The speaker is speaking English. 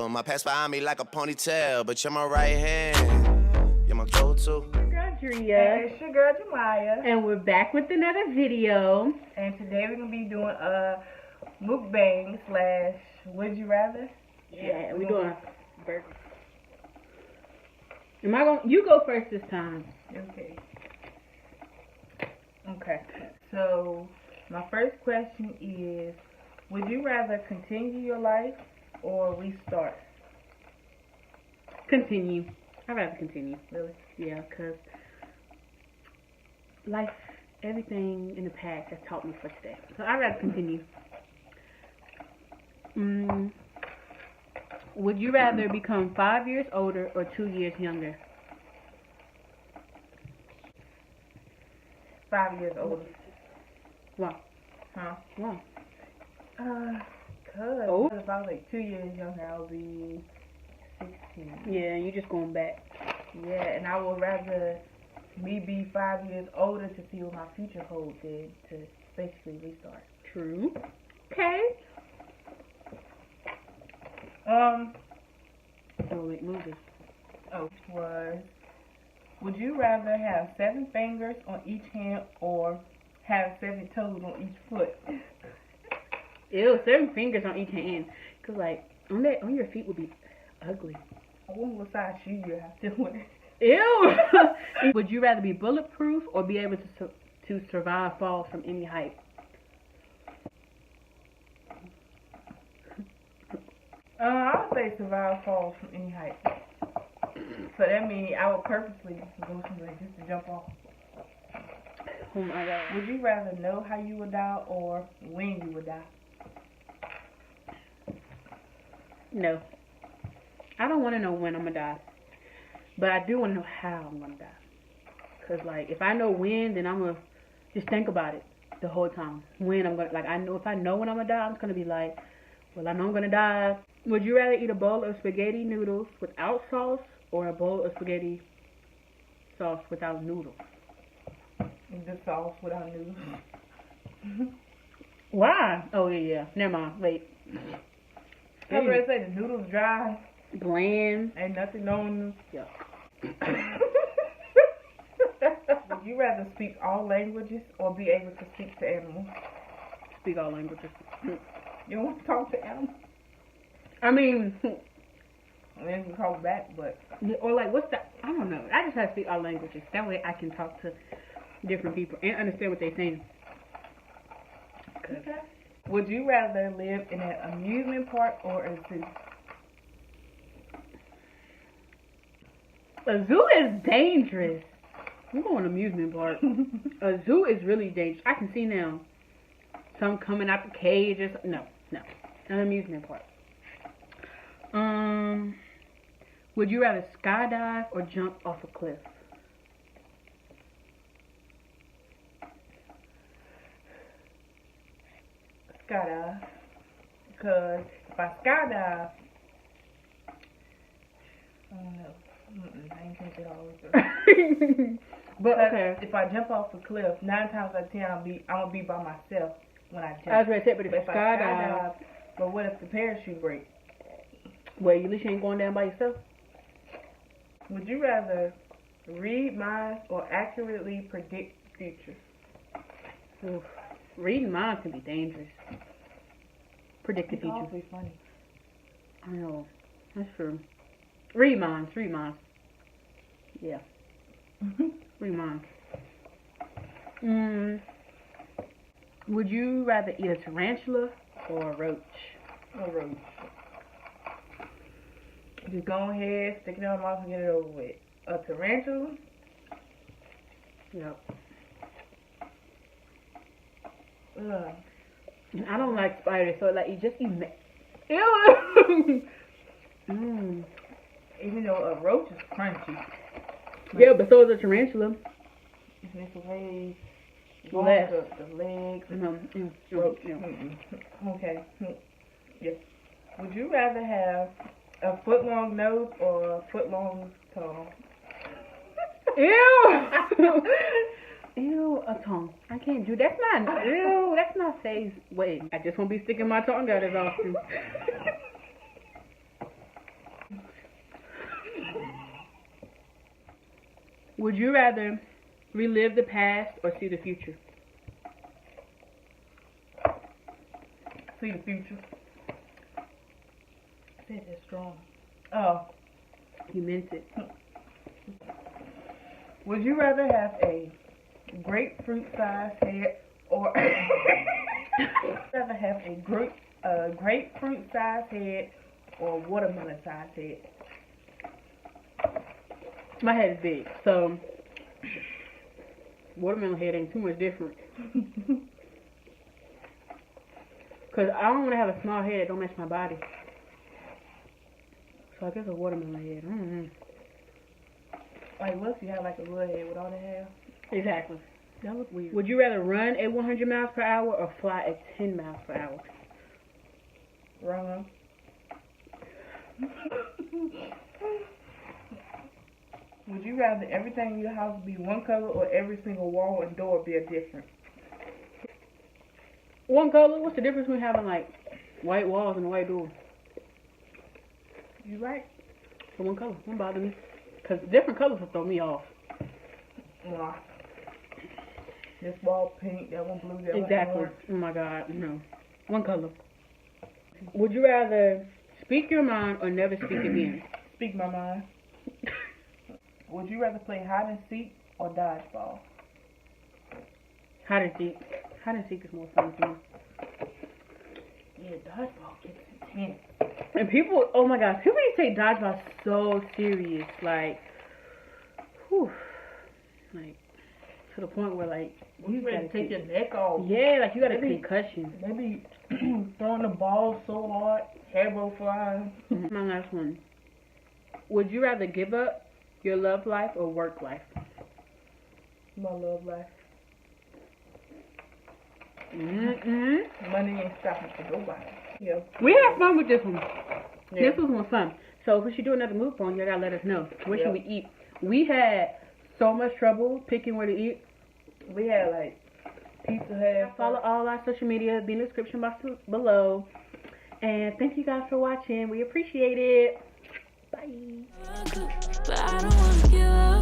My past behind me like a ponytail, but you're my right hand. You're my go-to. Drea. It's your girl Jamaya. And we're back with another video. And today we're going to be doing a MUKBANG / Would You Rather? Yeah, we're doing burgers. You go first this time. Okay. So, my first question is, would you rather continue your life or restart? Continue. I'd rather continue. Really? Yeah, because life, everything in the past has taught me for today. So I'd rather continue. Would you rather become 5 years older or 2 years younger? 5 years older. Wow. Huh? Wow. Cause if I was like 2 years younger, I would be 16. Yeah, you just going back. Yeah, and I would rather me be 5 years older to see what my future holds than to basically restart. True. Okay. So wait, move this. Would you rather have 7 fingers on each hand or have 7 toes on each foot? Ew, 7 fingers on each hand. Cause like on your feet would be ugly. I wonder what size shoe you have to wear. Ew. Would you rather be bulletproof or be able to survive falls from any height? I would say survive falls from any height. So that means I would purposely go somewhere just to jump off. Oh my God. Would you rather know how you would die or when you would die? No. I don't want to know when I'm going to die. But I do want to know how I'm going to die. Because, like, if I know when, then I'm going to just think about it the whole time. When I'm going to, like, if I know when I'm going to die, I'm just going to be like, well, I know I'm going to die. Would you rather eat a bowl of spaghetti noodles without sauce or a bowl of spaghetti sauce without noodles? The sauce without noodles. Why? Oh, yeah. Never mind. Wait. I was ready to say the noodles dry. Bland. Ain't nothing on them. Yeah. Would you rather speak all languages or be able to speak to animals? Speak all languages. You don't want to talk to animals? I mean, they can call back, but... Or like, what's that? I don't know. I just have to speak all languages. That way I can talk to different people and understand what they're saying. Okay. Would you rather live in an amusement park or a zoo? A zoo is dangerous. I'm going to amusement park. A zoo is really dangerous. I can see now some coming out the cages. No. An amusement park. Would you rather skydive or jump off a cliff? Skydive. Because if I skydive, I don't know. I ain't gonna get all the way. But okay, if I jump off a cliff, 9 times out of 10 I'm gonna be by myself when I jump. I was ready to say, but if I skydive, but what if the parachute breaks? Well, at least you ain't going down by yourself. Would you rather read minds or accurately predict the future? Oof. Reading minds can be dangerous. Predict the future. It's always funny. I know. That's true. Read minds. Yeah. Read minds. Would you rather eat a tarantula or a roach? A roach. Just go ahead, stick it on my mouth and get it over with. A tarantula? Yep. Ugh. And I don't like spiders, so like you just eat ew. Even though a roach is crunchy. Yeah, but so is a tarantula. It's way less. The legs. Roach. Okay. Yeah. Would you rather have a foot-long nose or a foot-long tongue? Ew! Ew, a tongue. I can't do that's not ew, that's not safe. Wait, I just won't be sticking my tongue out as often. Would you rather relive the past or see the future? See the future. I said that's strong. Oh. You meant it. Would you rather have a grapefruit-sized head or rather have a grapefruit-sized head or watermelon-sized head? My head is big, so watermelon head ain't too much different. Cause I don't want to have a small head that don't match my body. So I guess a watermelon head. Like what if you have like a little head with all the hair? Exactly. That look weird. Would you rather run at 100 miles per hour or fly at 10 miles per hour? Run. Would you rather everything in your house be one color or every single wall and door be a different? One color? What's the difference between having like white walls and a white door? You right. So one color. Won't bother me. Because different colors will throw me off. Nah. This wall pink, that one blue, that Exactly. one orange. Oh my God, no. One color. Would you rather speak your mind or never speak again? Speak my mind. Would you rather play hide and seek or dodgeball? Hide and seek. Hide and seek is more fun to me. Yeah, dodgeball gets intense. And people, oh my gosh, people need to take dodgeball so serious. Like, whew. Like, to the point where, like, You ready to take your neck off. Yeah, like, you got a concussion. They be throwing the ball so hard, hair bow flying. My last one. Would you rather give up your love life or work life? My love life. Money ain't stopping for nobody. Yeah. We had fun with this one. Yeah. This was more fun. So if we should do another MUKBANG, you gotta let us know. What should we eat? We had so much trouble picking where to eat. We had like Pizza Hut. Follow all our social media, be in the description box below. And thank you guys for watching. We appreciate it. Bye. But I don't wanna give up.